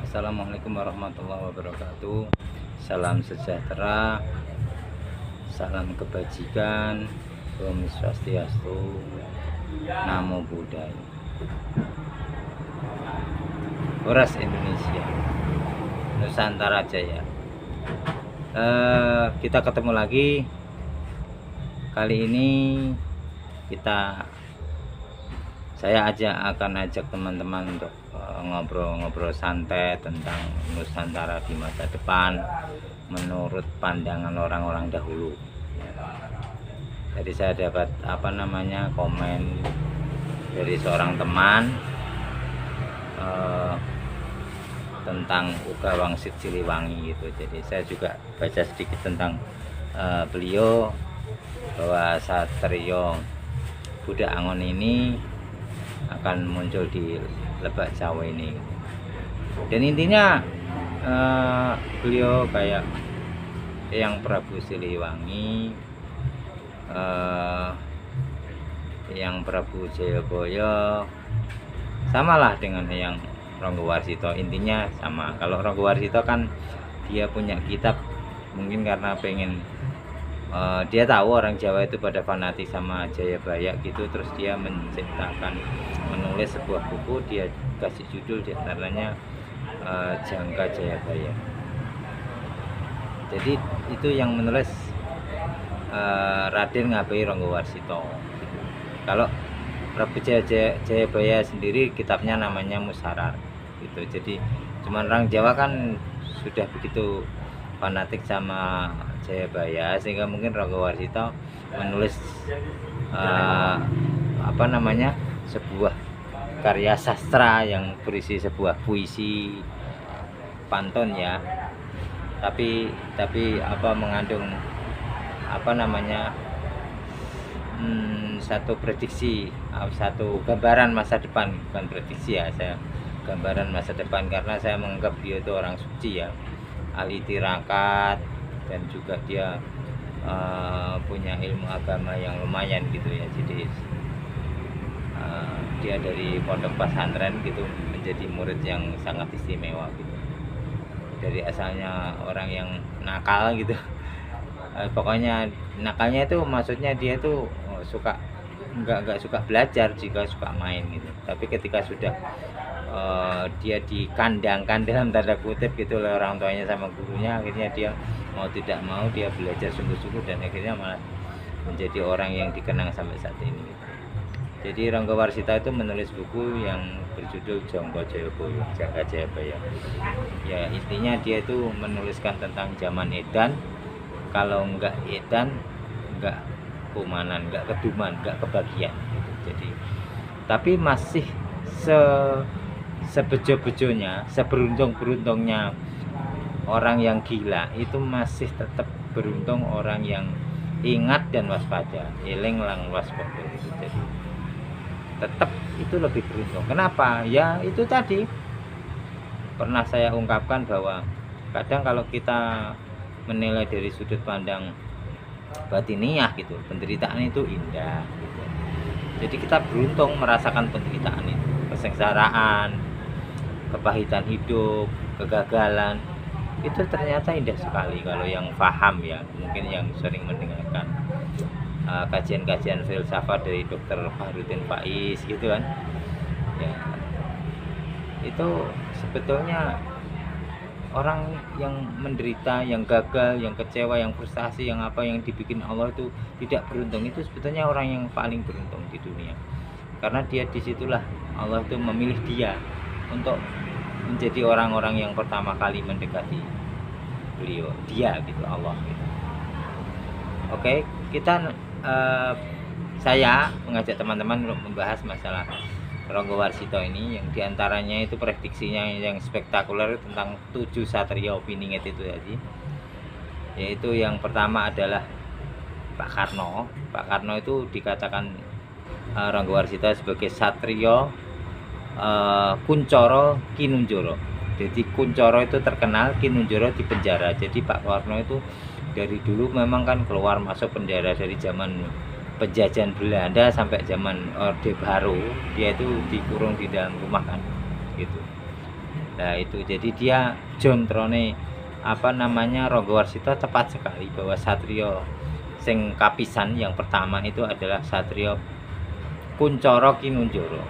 Assalamualaikum warahmatullahi wabarakatuh. Salam sejahtera, salam kebajikan, Om Swastiastu, Namo Buddhaya. Horas Indonesia, Nusantara Jaya. Kita ketemu lagi. Kali ini saya akan ajak teman-teman untuk ngobrol-ngobrol santai tentang Nusantara di masa depan menurut pandangan orang-orang dahulu. Jadi saya dapat komen dari seorang teman tentang Uga Wangsit Siliwangi gitu. Jadi saya juga baca sedikit tentang beliau, bahwa Satrio Budak Angon ini akan muncul di Lebak Jawa ini, dan intinya beliau kayak yang Prabu Siliwangi, yang Prabu Jayabaya, samalah dengan yang Ranggawarsita. Intinya sama. Kalau Ranggawarsita kan dia punya kitab, mungkin karena pengen dia tahu orang Jawa itu pada fanatik sama Jayabaya gitu, terus dia menulis sebuah buku, dia kasih judul diantaranya Jangka Jayabaya. Jadi itu yang menulis Raden Ngabehi Ranggawarsita gitu. Kalau Prabu Jayabaya sendiri kitabnya namanya Musarar gitu. Jadi cuman orang Jawa kan sudah begitu fanatik sama Jayabaya, sehingga mungkin Ranggawarsita menulis sebuah karya sastra yang berisi sebuah puisi pantun ya, tapi mengandung satu prediksi, satu gambaran masa depan. Bukan prediksi ya, saya gambaran masa depan, karena saya menganggap dia itu orang suci ya, ahli tirakat, dan juga dia punya ilmu agama yang lumayan gitu ya. Jadi dia dari pondok pesantren gitu menjadi murid yang sangat istimewa gitu, dari asalnya orang yang nakal gitu. Pokoknya nakalnya itu maksudnya dia tuh nggak suka belajar, jika suka main gitu. Tapi ketika sudah dia dikandangkan dalam tanda kutip gitu oleh orang tuanya sama gurunya, akhirnya dia mau tidak mau dia belajar sungguh-sungguh, dan akhirnya malah menjadi orang yang dikenang sampai saat ini gitu. Jadi Ranggawarsita itu menulis buku yang berjudul Jangka Jayabaya. Ya intinya dia itu menuliskan tentang zaman edan. Kalau enggak edan, enggak kumanan, enggak keduman, enggak kebagian gitu. Jadi tapi masih sebejo-bejonya, seberuntung-beruntungnya orang yang gila itu masih tetap beruntung orang yang ingat dan waspada, eling lang waspada gitu. Jadi tetap itu lebih beruntung. Kenapa? Ya itu tadi pernah saya ungkapkan, bahwa kadang kalau kita menilai dari sudut pandang batiniah gitu, penderitaan itu indah gitu. Jadi kita beruntung merasakan penderitaan itu, kesengsaraan, kepahitan hidup, kegagalan, itu ternyata indah sekali kalau yang paham ya. Mungkin yang sering mendengarkan kajian-kajian filsafat dari Dr. Fahrudin Faiz gitu kan ya, itu sebetulnya orang yang menderita, yang gagal, yang kecewa, yang frustasi, yang dibikin Allah itu tidak beruntung, itu sebetulnya orang yang paling beruntung di dunia. Karena dia disitulah Allah itu memilih dia untuk menjadi orang-orang yang pertama kali mendekati beliau, dia gitu, Allah gitu. Oke, saya mengajak teman-teman untuk membahas masalah Ranggawarsita ini, yang diantaranya itu prediksinya yang spektakuler tentang 7 satria piningit itu tadi. Yaitu yang pertama adalah Pak Karno. Pak Karno itu dikatakan Ranggawarsita sebagai satria Kuncoro Kinunjoro. Jadi Kuncoro itu terkenal, Kinunjoro di penjara. Jadi Pak Karno itu dari dulu memang kan keluar masuk penjara, dari zaman penjajahan Belanda sampai zaman Orde Baru dia itu dikurung di dalam rumah kan gitu. Nah itu jadi dia jontrone apa namanya Ranggawarsita tepat sekali bahwa satrio sing kapisan yang pertama itu adalah satrio Kuncoro Kinunjoro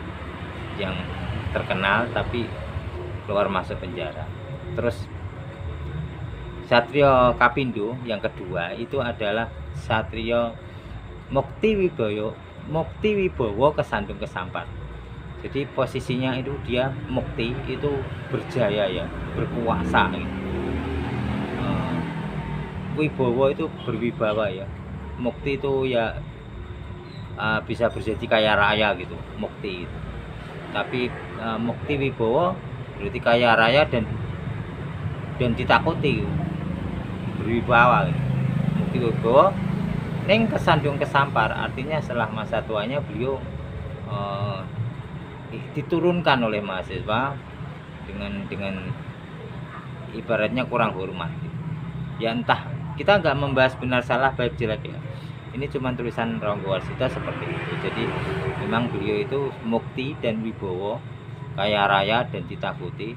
yang terkenal tapi keluar masuk penjara. Terus satrio Kapindo yang kedua itu adalah satrio Mukti Wibowo Kesandung Kesampar. Jadi posisinya itu dia mukti itu berjaya ya, berkuasa gitu. Wibowo itu berwibawa ya. Mukti itu ya bisa berjadi kaya raya gitu, mukti itu. Tapi Mukti Wibowo berarti kaya raya dan ditakuti gitu. Berwibawa gitu. Mukti Wibowo neng Kesandung Kesampar, artinya setelah masa tuanya beliau diturunkan oleh mahasiswa dengan ibaratnya kurang hormat gitu. Ya entah, kita nggak membahas benar salah baik jelek ya, ini cuma tulisan Ranggawarsita seperti itu. Jadi memang beliau itu mukti dan wibowo, kaya raya dan ditakuti,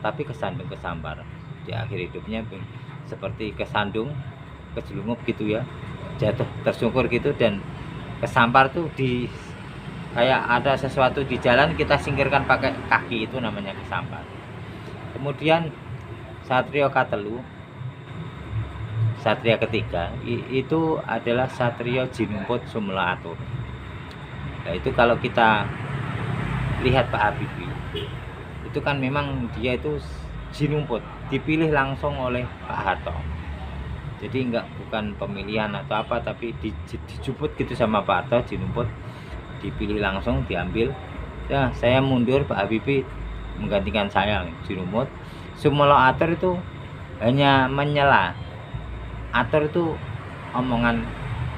tapi kesandung kesampar. Di akhir hidupnya seperti kesandung, kejelumup gitu ya, jatuh tersungkur gitu, dan kesampar tuh di kayak ada sesuatu di jalan kita singkirkan pakai kaki, itu namanya kesampar. Kemudian satrio katelu, satria ketiga itu adalah satrio Jinumput Sumela Atur. Nah itu kalau kita lihat Pak Habibie itu kan memang dia itu Jinumput, dipilih langsung oleh Pak Harto. Jadi bukan pemilihan atau apa, tapi dijuput gitu sama Pak Harto. Jinumput dipilih langsung, diambil ya, saya mundur, Pak Habibie menggantikan saya. Jinumput Sumela Atur itu hanya menyela. Atur itu omongan,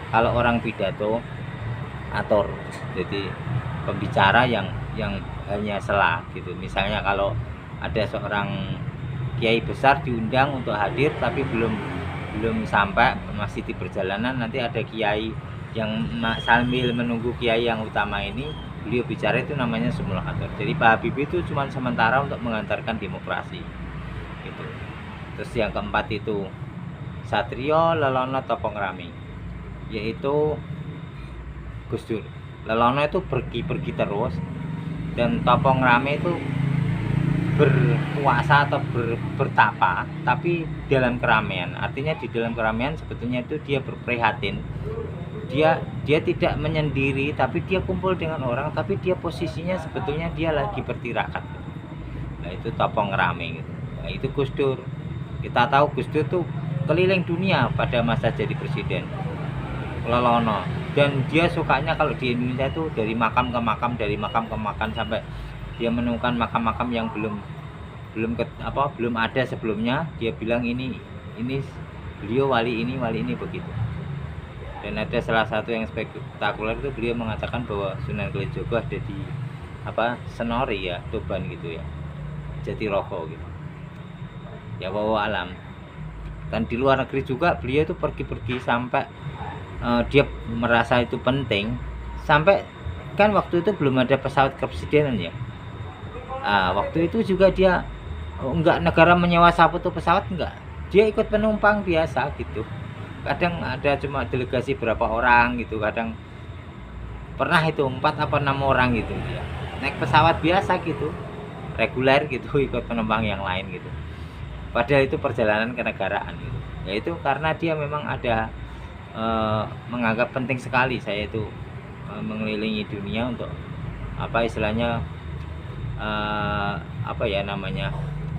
kalau orang pidato atur, jadi pembicara yang hanya sela gitu. Misalnya kalau ada seorang kiai besar diundang untuk hadir tapi belum sampai, masih di perjalanan, nanti ada kiai yang sambil menunggu kiai yang utama ini beliau bicara, itu namanya Sumela Atur. Jadi Pak Habibie itu cuma sementara untuk mengantarkan demokrasi gitu. Terus yang keempat itu satrio Lelono Topongrami, yaitu Gus Dur. Lelono itu pergi terus, dan Topongrami itu berkuasa atau bertapa tapi dalam keramaian. Artinya di dalam keramaian sebetulnya itu dia berprihatin, dia tidak menyendiri, tapi dia kumpul dengan orang, tapi dia posisinya sebetulnya dia lagi bertirakat. Nah itu Topongrami gitu. Nah itu Gus Dur. Kita tahu Gus Dur tuh keliling dunia pada masa jadi presiden, Lelono. Dan dia sukanya kalau di Indonesia itu dari makam ke makam, sampai dia menemukan makam-makam yang belum ada sebelumnya. Dia bilang ini beliau wali ini begitu. Dan ada salah satu yang spektakuler itu beliau mengatakan bahwa Sunan Kalijaga ada di Senori ya, Tuban gitu ya, Jatirogo gitu ya, wallahu alam. Dan di luar negeri juga beliau itu pergi sampai dia merasa itu penting, sampai kan waktu itu belum ada pesawat kepresidenan ya. Waktu itu juga dia enggak negara menyewa satu pesawat, enggak, dia ikut penumpang biasa gitu. Kadang ada cuma delegasi berapa orang gitu, kadang pernah itu 4 apa 6 orang gitu dia naik pesawat biasa gitu, reguler gitu, ikut penumpang yang lain gitu. Padahal itu perjalanan kenegaraan gitu. Yaitu karena dia memang ada menganggap penting sekali saya itu mengelilingi dunia untuk istilahnya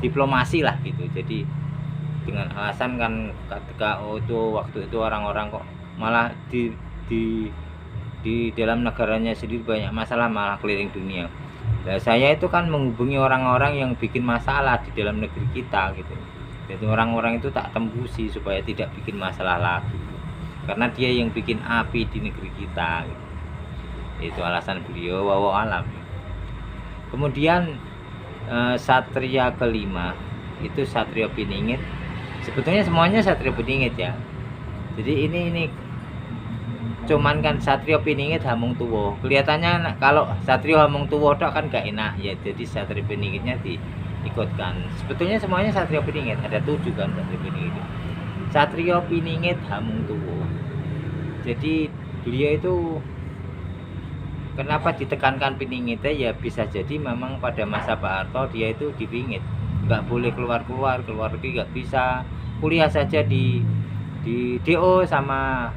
diplomasi lah gitu. Jadi dengan alasan kan ketika waktu itu orang-orang kok malah di dalam negaranya sendiri banyak masalah, malah keliling dunia. Nah, saya itu kan menghubungi orang-orang yang bikin masalah di dalam negeri kita gitu. Jadi orang-orang itu tak tembusi supaya tidak bikin masalah lagi, karena dia yang bikin api di negeri kita gitu. Itu alasan beliau, wallahu alam. Kemudian satria kelima itu Satrio Piningit. Sebetulnya semuanya Satrio Piningit ya. Jadi ini cuman kan Satrio Piningit Hamung Tuwo. Kelihatannya kalau Satrio Hamung Tuwo kan gak enak ya. Jadi Satrio Piningitnya ikutkan. Sebetulnya semuanya Satrio Piningit, ada 7 kan Satrio Piningit. Satrio Piningit Hamengtuwo. Jadi beliau itu kenapa ditekankan Piningitnya, ya bisa jadi memang pada masa Pak Harto dia itu dipingit, nggak boleh keluar negeri, nggak bisa kuliah saja di DO sama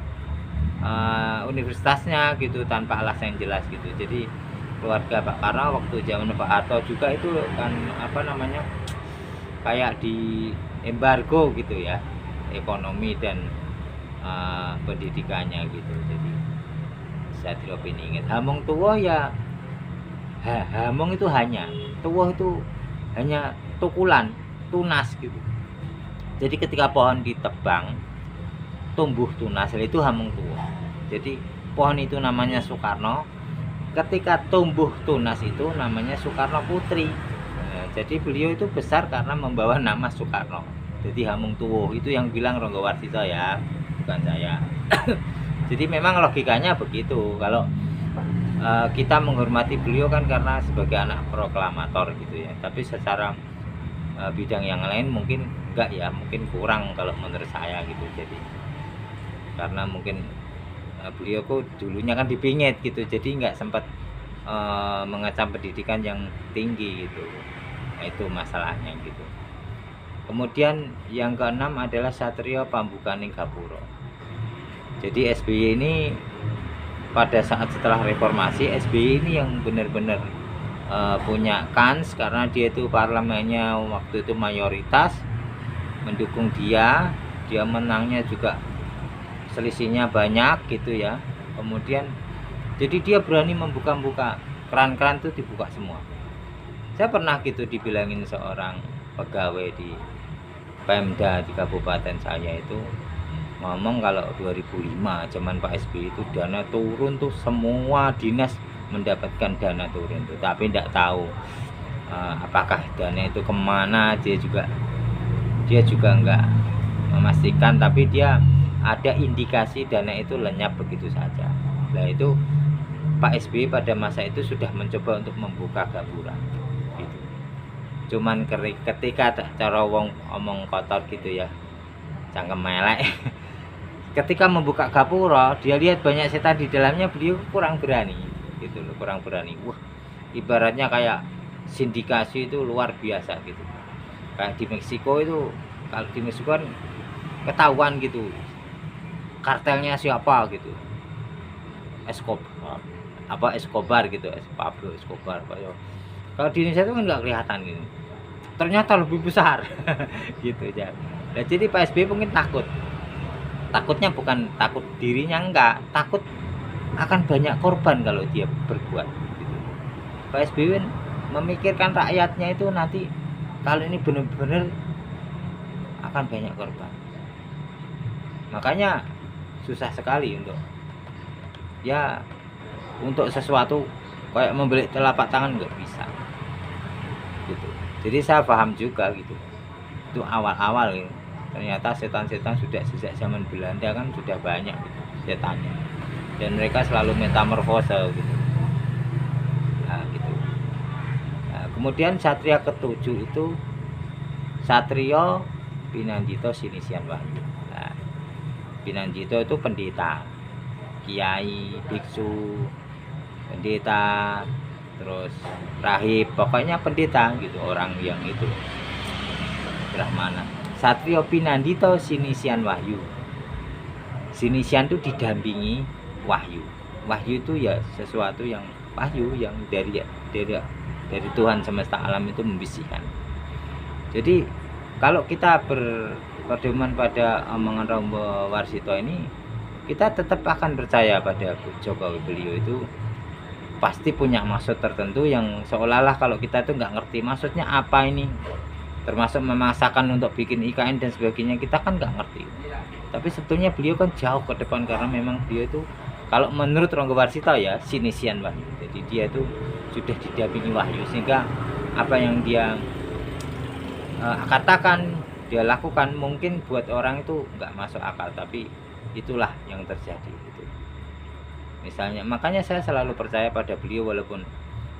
universitasnya gitu tanpa alasan yang jelas gitu. Jadi keluarga Pak Karno waktu zaman Pak Harto juga itu kan apa namanya kayak di embargo gitu ya, ekonomi dan pendidikannya gitu. Jadi Satrio Piningit Hamengtuwo ya, Hamong itu hanya, tuwo itu hanya tukulan, tunas gitu. Jadi ketika pohon ditebang tumbuh tunas, itu Hamengtuwo. Jadi pohon itu namanya Soekarno, ketika tumbuh tunas itu namanya Soekarno Putri. Nah, jadi beliau itu besar karena membawa nama Soekarno. Jadi Hamengtuwo itu yang bilang Ronggo Warsito ya, bukan saya. Jadi memang logikanya begitu. Kalau kita menghormati beliau kan karena sebagai anak proklamator gitu ya. Tapi secara bidang yang lain mungkin enggak ya, mungkin kurang kalau menurut saya gitu. Jadi karena mungkin beliau kok dulunya kan dipingit gitu, jadi nggak sempat mengecam pendidikan yang tinggi gitu. Nah, itu masalahnya gitu. Kemudian yang keenam adalah Satrio Pambukaning Gapura. Jadi SBY ini pada saat setelah reformasi, SBY ini yang benar-benar punya kans karena dia itu parlemennya waktu itu mayoritas mendukung dia menangnya juga selisihnya banyak gitu ya. Kemudian jadi dia berani membuka-buka, keran-keran itu dibuka semua. Saya pernah gitu dibilangin seorang pegawai di Pemda di kabupaten saya itu ngomong kalau 2005 zaman Pak SBY itu dana turun tuh, semua dinas mendapatkan dana turun tuh, tapi tidak tahu apakah dana itu kemana. Dia juga enggak memastikan, tapi dia ada indikasi dana itu lenyap begitu saja. Nah itu Pak SBY pada masa itu sudah mencoba untuk membuka Gapura gitu. Cuman ketika cara wong omong kotor gitu ya, cangkem melek. Ketika membuka Gapura, dia lihat banyak setan di dalamnya, beliau kurang berani gitu loh, kurang berani. Wah, ibaratnya kayak sindikasi itu luar biasa gitu. Kayak di Meksiko itu, kalau di Meksiko kan ketahuan gitu kartelnya siapa gitu, Escobar gitu, Pablo Escobar. Kalau di Indonesia itu kan nggak kelihatan gitu, ternyata lebih besar gitu ya. Nah, jadi Pak SBY mungkin takutnya bukan takut dirinya, enggak, takut akan banyak korban kalau dia berbuat gitu. Pak SBY memikirkan rakyatnya itu nanti kalau ini benar-benar akan banyak korban, makanya susah sekali untuk sesuatu kayak membeli telapak tangan, nggak bisa gitu. Jadi saya paham juga gitu, itu awal-awal gitu. Ternyata setan-setan sudah sejak zaman Belanda kan sudah banyak gitu, setannya, dan mereka selalu metamorfose gitu. Nah, gitu. Nah, kemudian satria ketujuh itu Satrio Pinanjito Sinisian Wahyu. Pinanjito itu pendeta, kiai, biksu, pendeta, terus rahib, pokoknya pendeta gitu, orang yang itu Brahmana. Satrio Pinanjito Sinisian Wahyu. Sinisian itu didampingi wahyu. Wahyu itu ya sesuatu yang wahyu yang dari Tuhan semesta alam itu membisikkan. Jadi kalau kita berpedoman pada omongan Ronggo Warsito ini, kita tetap akan percaya pada Jokowi. Beliau itu pasti punya maksud tertentu yang seolah-olah kalau kita itu nggak ngerti maksudnya apa ini, termasuk memaksakan untuk bikin IKN dan sebagainya, kita kan nggak ngerti. Tapi sebetulnya beliau kan jauh ke depan karena memang beliau itu, kalau menurut Ronggo Warsito ya, Sinisian Wahyu. Jadi dia itu sudah didampingi wahyu, sehingga apa yang dia katakan, dia lakukan mungkin buat orang itu nggak masuk akal, tapi itulah yang terjadi gitu. Misalnya, makanya saya selalu percaya pada beliau walaupun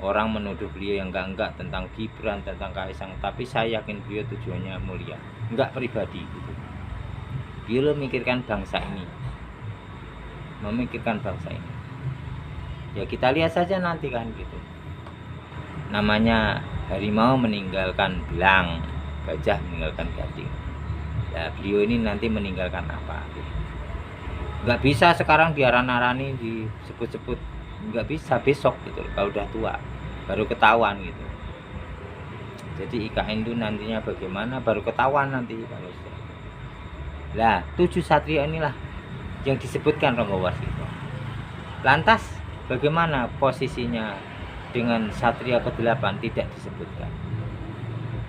orang menuduh beliau yang enggak tentang Gibran, tentang Kaisang, tapi saya yakin beliau tujuannya mulia, enggak pribadi gitu. Beliau memikirkan bangsa ini, ya kita lihat saja nanti kan gitu. Namanya harimau meninggalkan belang, gajah meninggalkan gading. Ya beliau ini nanti meninggalkan apa gitu. Nggak bisa sekarang diaran-arani, disebut-sebut, nggak bisa besok gitu kalau udah tua baru ketahuan gitu. Jadi IKN itu nantinya bagaimana baru ketahuan nanti kalau lah 7 satria inilah yang disebutkan Ronggo Warsito. Lantas bagaimana posisinya dengan satria ke-8 tidak disebutkan,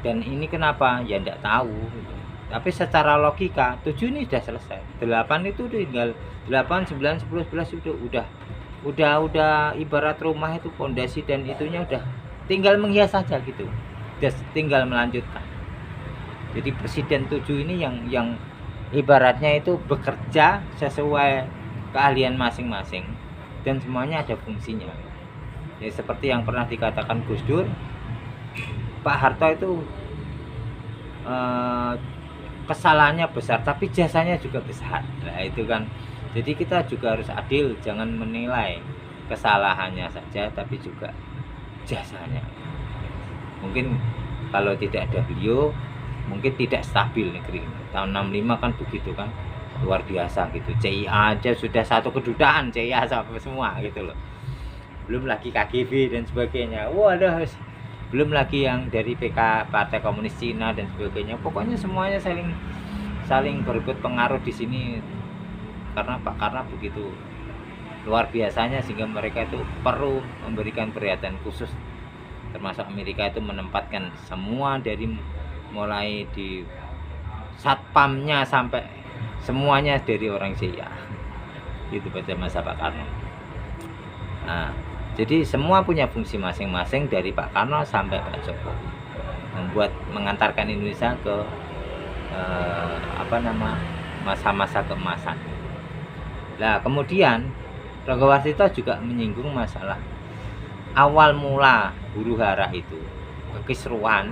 dan ini kenapa ya tidak tahu gitu. Tapi secara logika 7 ini sudah selesai, 8 itu tinggal 8, 9, 10, 11 udah ibarat rumah itu fondasi dan itunya udah tinggal menghias saja gitu, udah tinggal melanjutkan. Jadi presiden 7 ini yang ibaratnya itu bekerja sesuai keahlian masing-masing dan semuanya ada fungsinya. Ya seperti yang pernah dikatakan Gus Dur, Pak Harto itu kesalahannya besar tapi jasanya juga besar. Nah itu kan, jadi kita juga harus adil, jangan menilai kesalahannya saja tapi juga jasanya. Mungkin kalau tidak ada beliau mungkin tidak stabil negeri ini. Tahun 65 kan begitu kan, luar biasa gitu. CIA aja sudah satu kedutaan, CIA sampai semua gitu loh. Belum lagi KGB dan sebagainya. Waduh, belum lagi yang dari PK Partai Komunis Cina dan sebagainya. Pokoknya semuanya saling berebut pengaruh di sini karena begitu luar biasanya sehingga mereka itu perlu memberikan perhatian khusus, termasuk Amerika itu menempatkan semua dari mulai di satpamnya sampai semuanya dari orang CIA itu pada masa Pak Karno. Nah jadi semua punya fungsi masing-masing dari Pak Karno sampai Pak Jokowi, mengantarkan Indonesia ke masa-masa keemasan. Nah kemudian Ronggo Warsito juga menyinggung masalah awal mula huru hara itu kekisruhan.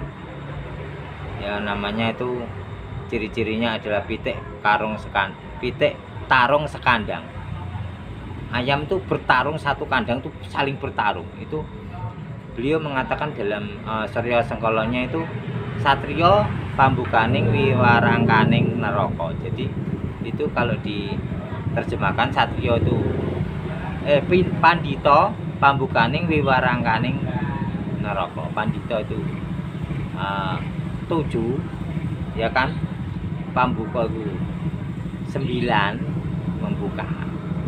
Ya namanya itu ciri-cirinya adalah pitik tarung sekandang. Ayam itu bertarung satu kandang itu saling bertarung. Itu beliau mengatakan dalam Surya Sengkolonnya itu satrio pambukaning wiwarangkaning neraka. Jadi itu kalau diterjemahkan satrio itu pandito pambukaning wiwarangkaning neraka. Pandito itu 7 ya kan, pambuka itu 9 membuka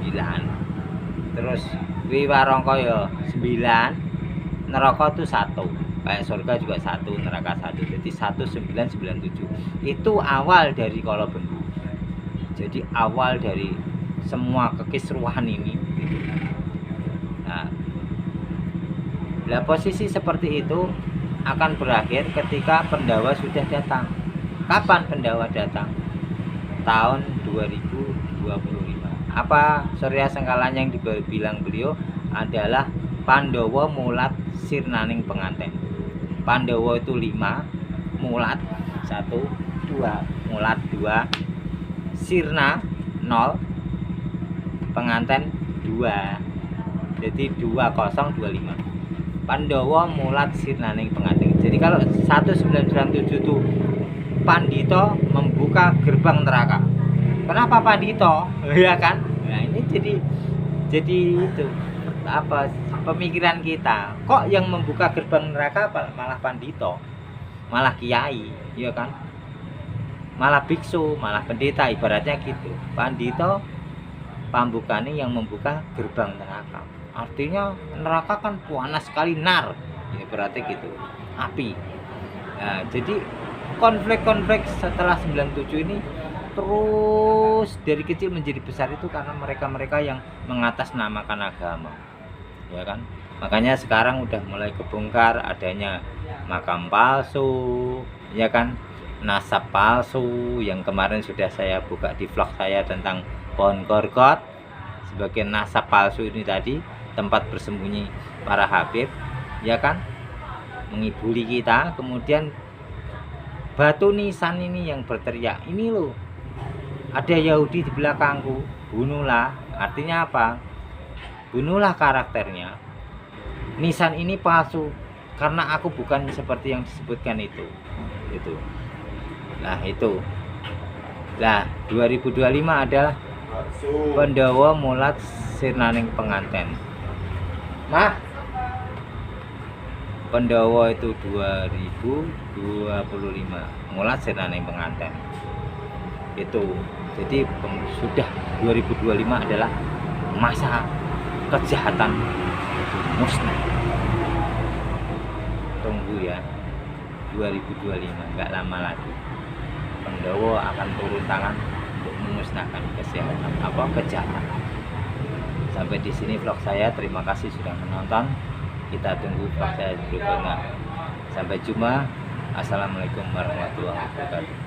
9, terus wiwarangka ya 9, neraka itu 1, kayak surga juga 1, neraka 1, jadi 1997 itu awal dari Kolobendu. Jadi awal dari semua kekisruhan ini. Nah posisi seperti itu akan berakhir ketika Pendawa sudah datang. Kapan Pendawa datang? Tahun 2025. Apa Surya Sengkalanya yang dibilang beliau adalah Pandawa mulat sirnaning penganten. Pandawa itu 5, mulat 1, 2, mulat 2, sirna 0, penganten 2. Jadi 2025. Pandawa mulat sirnaning pengantin. Jadi kalau 1997 itu Pandito membuka gerbang neraka. Kenapa Pandito? Ya kan? Nah ini jadi itu apa pemikiran kita. Kok yang membuka gerbang neraka malah Pandito, malah kiai, ya kan? Malah biksu, malah pendeta, ibaratnya gitu. Pandito pambukane yang membuka gerbang neraka. Artinya neraka kan panas sekali, nar ya, berarti gitu, api. Nah, jadi konflik-konflik setelah 97 ini terus dari kecil menjadi besar itu karena mereka-mereka yang mengatasnamakan agama, ya kan. Makanya sekarang udah mulai kebongkar adanya makam palsu, ya kan, nasab palsu yang kemarin sudah saya buka di vlog saya tentang pohon gorgot sebagai nasab palsu ini tadi, tempat bersembunyi para habib. ya kan, mengibuli kita. Kemudian batu nisan ini yang berteriak, ini loh ada Yahudi di belakangku, bunuhlah. Artinya apa? Bunuhlah karakternya. Nisan ini palsu karena aku bukan seperti yang disebutkan itu. Nah itu. Nah 2025 adalah Pandhawa mulat sirnaning penganten. Mah, Pandhawa itu 2025 mulat sirnaning penganten. Itu. Jadi sudah 2025 adalah masa kejahatan itu musnah. Tunggu ya, 2025 nggak lama lagi Pandhawa akan turun tangan untuk memusnahkan kejahatan. Sampai di sini vlog saya. Terima kasih sudah menonton. Kita tunggu vlog saya berikutnya. Sampai jumpa. Assalamualaikum warahmatullahi wabarakatuh.